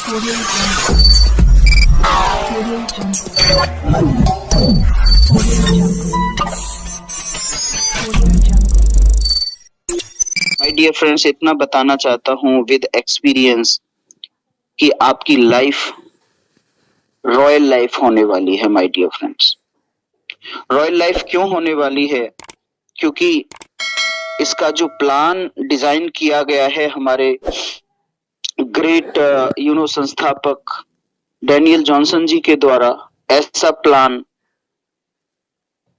Audio Jungle. Audio Jungle. Audio Jungle. Audio Jungle. My dear friends, इतना बताना चाहता हूँ विद एक्सपीरियंस कि आपकी लाइफ रॉयल लाइफ होने वाली है। My dear friends, royal life क्यों होने वाली है? क्योंकि इसका जो प्लान डिजाइन किया गया है हमारे ग्रेट संस्थापक डैनियल जॉनसन जी के द्वारा, ऐसा प्लान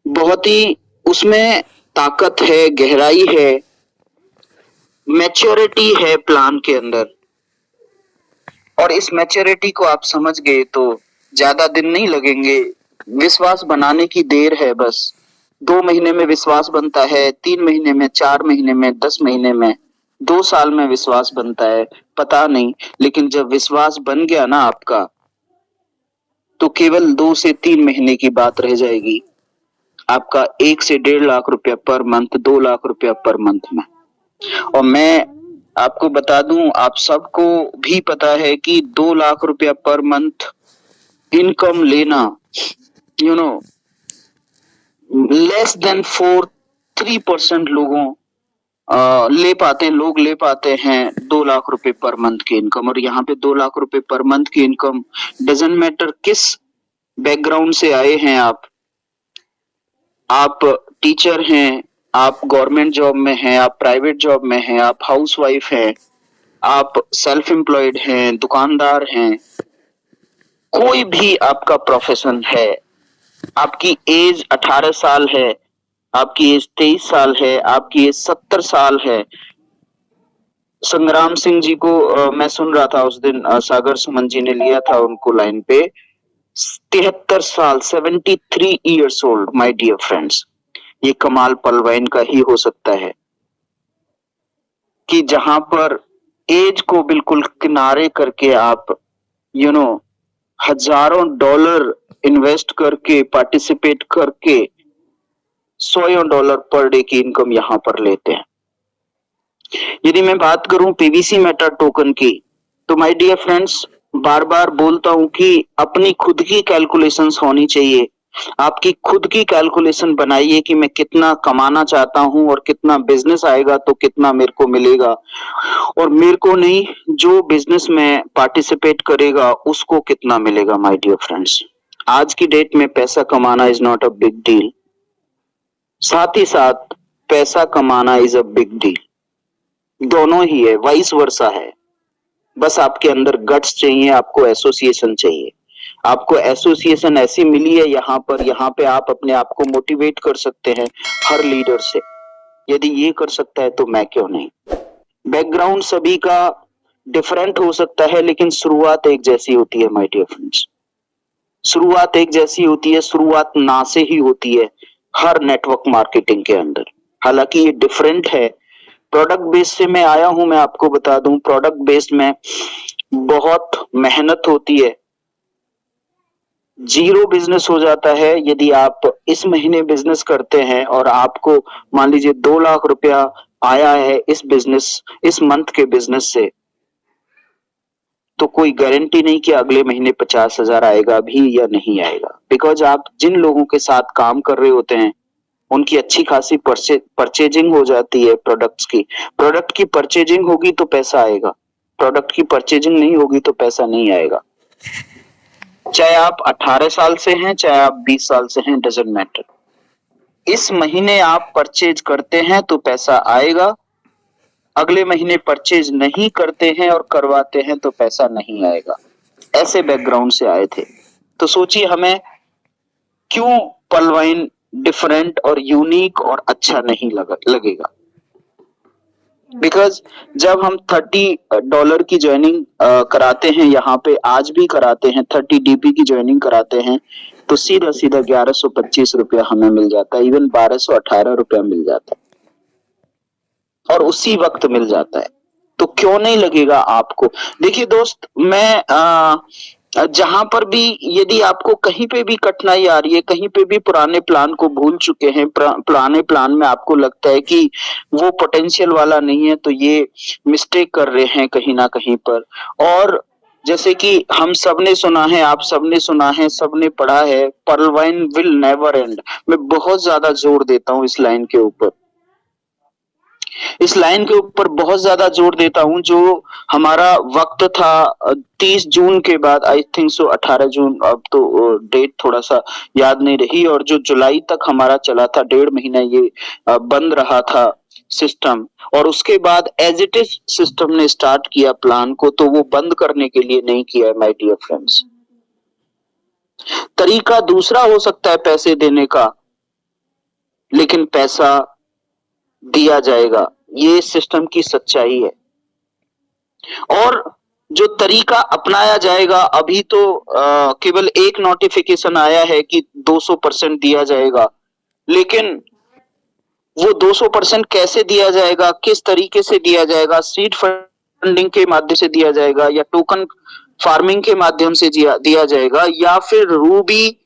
बहुत ही, उसमें ताकत है, गहराई है, मैच्योरिटी है प्लान के अंदर। और इस मैच्योरिटी को आप समझ गए तो ज्यादा दिन नहीं लगेंगे, विश्वास बनाने की देर है। बस 2 महीने में विश्वास बनता है, 3 महीने में, 4 महीने में, 10 महीने में, 2 साल में विश्वास बनता है, पता नहीं। लेकिन जब विश्वास बन गया ना आपका, तो केवल 2 से 3 महीने की बात रह जाएगी। आपका 1 से 1.5 लाख रुपया पर मंथ, 2 लाख रुपया पर मंथ में। और मैं आपको बता दूं, आप सबको भी पता है कि 2 लाख रुपया पर मंथ इनकम लेना, लेस देन 3% लोग ले पाते हैं 2 लाख रुपए पर मंथ की इनकम। और यहाँ पे 2 लाख रुपए पर मंथ की इनकम डजंट मैटर किस बैकग्राउंड से आए हैं आप टीचर हैं, आप गवर्नमेंट जॉब में हैं, आप प्राइवेट जॉब में हैं, आप हाउसवाइफ हैं, आप सेल्फ एम्प्लॉयड हैं, दुकानदार हैं, कोई भी आपका प्रोफेशन है, आपकी एज 18 साल है, आपकी एज 23 साल है, आपकी एज 70 साल है। संग्राम सिंह जी को मैं सुन रहा था उस दिन, सागर सुमन जी ने लिया था उनको लाइन पे, 73 साल, 73 years old. My dear friends, ये कमाल पलवाइन का ही हो सकता है कि जहां पर एज को बिल्कुल किनारे करके आप हजारों डॉलर इन्वेस्ट करके, पार्टिसिपेट करके $100 पर डे की इनकम यहां पर लेते हैं। यदि मैं बात करूं पीवीसी मेटा टोकन की, तो माय डियर फ्रेंड्स, बार बार बोलता हूं कि अपनी खुद की कैलकुलेशंस होनी चाहिए। आपकी खुद की कैलकुलेशन बनाइए कि मैं कितना कमाना चाहता हूं और कितना बिजनेस आएगा तो कितना मेरे को मिलेगा, और मेरे को नहीं, जो बिजनेस में पार्टिसिपेट करेगा उसको कितना मिलेगा। माय डियर फ्रेंड्स, आज की डेट में पैसा कमाना is not a big deal, साथ ही साथ पैसा कमाना इज अ बिग डील। दोनों ही है, वाइस वर्सा है। बस आपके अंदर गट्स चाहिए, आपको एसोसिएशन चाहिए। आपको एसोसिएशन ऐसी मिली है यहाँ पे आप अपने आप को मोटिवेट कर सकते हैं हर लीडर से। यदि ये कर सकता है तो मैं क्यों नहीं। बैकग्राउंड सभी का डिफरेंट हो सकता है, लेकिन शुरुआत एक जैसी होती है। माय डियर फ्रेंड्स, शुरुआत एक जैसी होती है, शुरुआत ना से ही होती है हर नेटवर्क मार्केटिंग के अंदर। हालांकि ये डिफरेंट है, प्रोडक्ट बेस्ड से मैं आया हूं। मैं आपको बता दूं, प्रोडक्ट बेस्ड में बहुत मेहनत होती है, जीरो बिजनेस हो जाता है यदि आप इस महीने बिजनेस करते हैं और आपको मान लीजिए 2 लाख रुपया आया है इस मंथ के बिजनेस से, तो कोई गारंटी नहीं कि अगले महीने 50,000 आएगा भी या नहीं आएगा। बिकॉज आप जिन लोगों के साथ काम कर रहे होते हैं उनकी अच्छी खासी परचेजिंग हो जाती है प्रोडक्ट की परचेजिंग होगी तो पैसा आएगा, प्रोडक्ट की परचेजिंग नहीं होगी तो पैसा नहीं आएगा। चाहे आप 18 साल से हैं, चाहे आप 20 साल से हैं, डजंट मैटर। इस महीने आप परचेज करते हैं तो पैसा आएगा, अगले महीने परचेज नहीं करते हैं और करवाते हैं तो पैसा नहीं आएगा। ऐसे बैकग्राउंड से आए थे, तो सोचिए हमें क्यों पलवाइन डिफरेंट और यूनिक और अच्छा नहीं लगेगा। बिकॉज जब हम $30 की ज्वाइनिंग कराते हैं, यहाँ पे आज भी कराते हैं, 30 DP की ज्वाइनिंग कराते हैं, तो सीधा 1125 रुपया हमें मिल जाता है, इवन 1218 रुपया मिल जाता है, और उसी वक्त मिल जाता है। तो क्यों नहीं लगेगा आपको। देखिए दोस्त, मैं जहां पर भी, यदि आपको कहीं पे भी कठिनाई आ रही है, कहीं पे भी पुराने प्लान को भूल चुके हैं, पुराने प्लान में आपको लगता है कि वो पोटेंशियल वाला नहीं है, तो ये मिस्टेक कर रहे हैं कहीं ना कहीं पर। और जैसे कि हम सबने सुना है, आप सबने सुना है, सबने पढ़ा है, Pearl Vine will never end. मैं बहुत ज्यादा जोर देता हूँ इस लाइन के ऊपर, इस लाइन के ऊपर बहुत ज्यादा जोर देता हूँ। जो हमारा वक्त था 30 जून के बाद, आई थिंक सो 18 जून, अब तो डेट थोड़ा सा याद नहीं रही, और जो जुलाई तक हमारा चला था, 1.5 महीना ये बंद रहा था सिस्टम, और उसके बाद एज इट इज सिस्टम ने स्टार्ट किया प्लान को, तो वो बंद करने के लिए नहीं किया है माय डियर फ्रेंड्स। तरीका दूसरा हो सकता है पैसे देने का, लेकिन पैसा दिया जाएगा, ये सिस्टम की सच्चाई है। और जो तरीका अपनाया जाएगा, अभी तो केवल एक नोटिफिकेशन आया है कि 200% दिया जाएगा, लेकिन वो 200% कैसे दिया जाएगा, किस तरीके से दिया जाएगा, सीड फंडिंग के माध्यम से दिया जाएगा, या टोकन फार्मिंग के माध्यम से दिया जाएगा, या फिर रूबी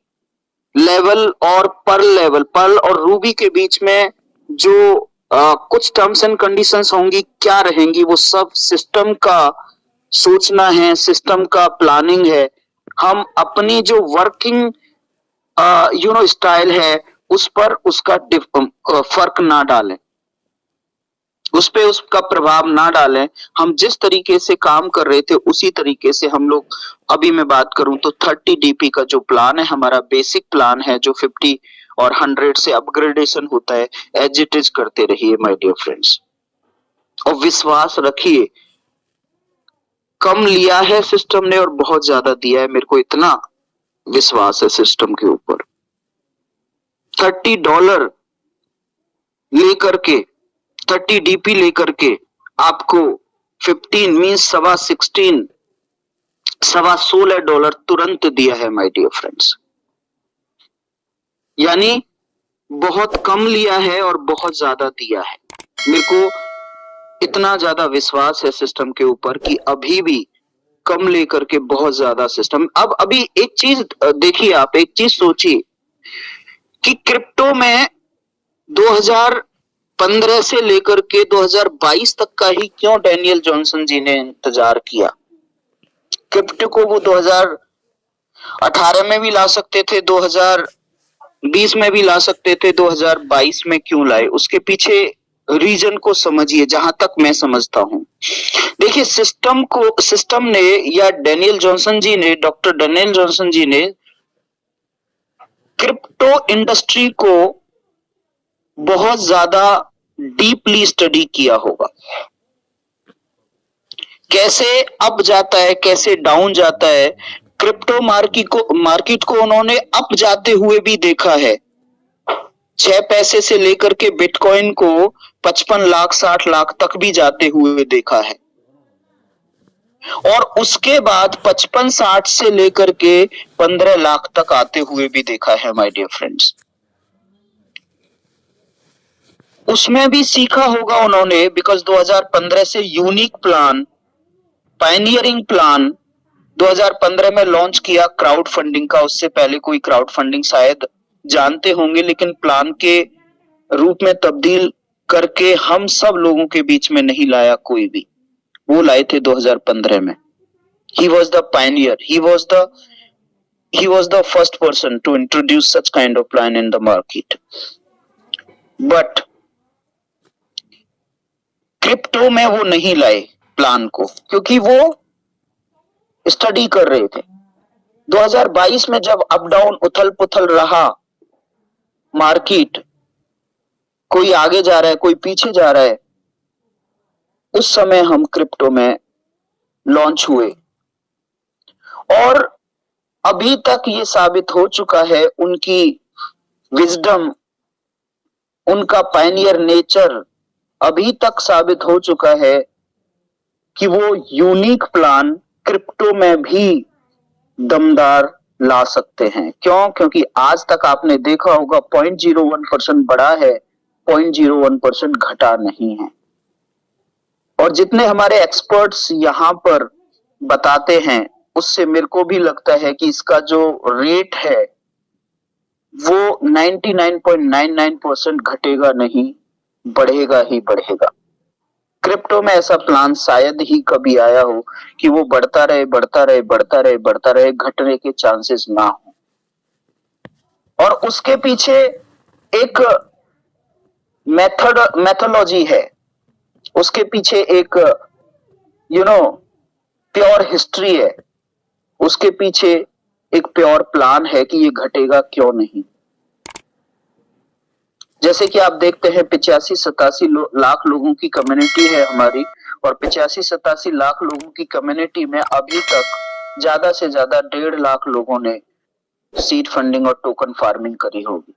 लेवल और पर्ल लेवल, पर्ल और रूबी के बीच में जो कुछ टर्म्स एंड कंडीशंस होंगी, क्या रहेंगी, वो सब सिस्टम का सोचना है, सिस्टम का प्लानिंग है। हम अपनी जो वर्किंग स्टाइल है, उस पर उसका फर्क ना डालें, उस पे उसका प्रभाव ना डालें। हम जिस तरीके से काम कर रहे थे उसी तरीके से हम लोग, अभी मैं बात करूं तो 30 डीपी का जो प्लान है, हमारा बेसिक प्लान है, जो 50 और 100 से अपग्रेडेशन होता है, एज इट इज करते रहिए माय डियर फ्रेंड्स। और विश्वास रखिए, कम लिया है सिस्टम ने और बहुत ज्यादा दिया है, मेरे को इतना विश्वास है सिस्टम के ऊपर। $30 लेकर के, 30 डीपी लेकर के आपको 15 मीन्स सवा $16 तुरंत दिया है माय डियर फ्रेंड्स। यानी बहुत कम लिया है और बहुत ज्यादा दिया है। मेरे को इतना ज्यादा विश्वास है सिस्टम के ऊपर कि अभी भी कम लेकर के बहुत ज्यादा सिस्टम। अब अभी एक चीज देखिए, आप एक चीज सोचिए कि क्रिप्टो में 2015 से लेकर के 2022 तक का ही क्यों डैनियल जॉनसन जी ने इंतजार किया। क्रिप्टो को वो 2018 में भी ला सकते थे, 2020 में भी ला सकते थे, 2022 में क्यों लाए? उसके पीछे रीजन को समझिए, जहां तक मैं समझता हूं। देखिए, सिस्टम ने, या डैनियल जॉनसन जी ने, डॉक्टर डैनियल जॉनसन जी ने क्रिप्टो इंडस्ट्री को बहुत ज्यादा डीपली स्टडी किया होगा। कैसे अप जाता है, कैसे डाउन जाता है। क्रिप्टो मार्केट को उन्होंने अप जाते हुए भी देखा है। 6 पैसे से लेकर के बिटकॉइन को 55 लाख 60 लाख तक भी जाते हुए देखा है, और उसके बाद 55-60 से लेकर के 15 लाख तक आते हुए भी देखा है माय डियर फ्रेंड्स। उसमें भी सीखा होगा उन्होंने, बिकॉज 2015 से यूनिक प्लान, पायनियरिंग प्लान 2015 में लॉन्च किया क्राउड फंडिंग का। उससे पहले कोई क्राउड फंडिंग शायद जानते होंगे, लेकिन प्लान के रूप में तब्दील करके हम सब लोगों के बीच में नहीं लाया कोई भी, वो लाए थे 2015 में। He was the pioneer. He was the first person to introduce such kind of plan in the market. But crypto में वो नहीं लाए प्लान को, क्योंकि वो स्टडी कर रहे थे। 2022 में जब अप डाउन उथल पुथल रहा मार्केट, कोई आगे जा रहा है, कोई पीछे जा रहा है, उस समय हम क्रिप्टो में लॉन्च हुए। और अभी तक ये साबित हो चुका है, उनकी विजडम, उनका पायनियर नेचर अभी तक साबित हो चुका है कि वो यूनिक प्लान क्रिप्टो में भी दमदार ला सकते हैं। क्यों? क्योंकि आज तक आपने देखा होगा 0.01% बढ़ा है, 0.01% घटा नहीं है। और जितने हमारे एक्सपर्ट्स यहाँ पर बताते हैं, उससे मेरे को भी लगता है कि इसका जो रेट है वो 99.99% घटेगा नहीं, बढ़ेगा ही बढ़ेगा। क्रिप्टो में ऐसा प्लान शायद ही कभी आया हो कि वो बढ़ता रहे बढ़ता रहे बढ़ता रहे बढ़ता रहे, घटने के चांसेस ना हो। और उसके पीछे एक मेथोलॉजी है, उसके पीछे एक प्योर हिस्ट्री है, उसके पीछे एक प्योर प्लान है कि ये घटेगा क्यों नहीं। जैसे कि आप देखते हैं 85-87 लाख लोगों की कम्युनिटी है हमारी, और 85-87 लाख लोगों की कम्युनिटी में अभी तक ज्यादा से ज्यादा 1.5 लाख लोगों ने सीड फंडिंग और टोकन फार्मिंग करी होगी।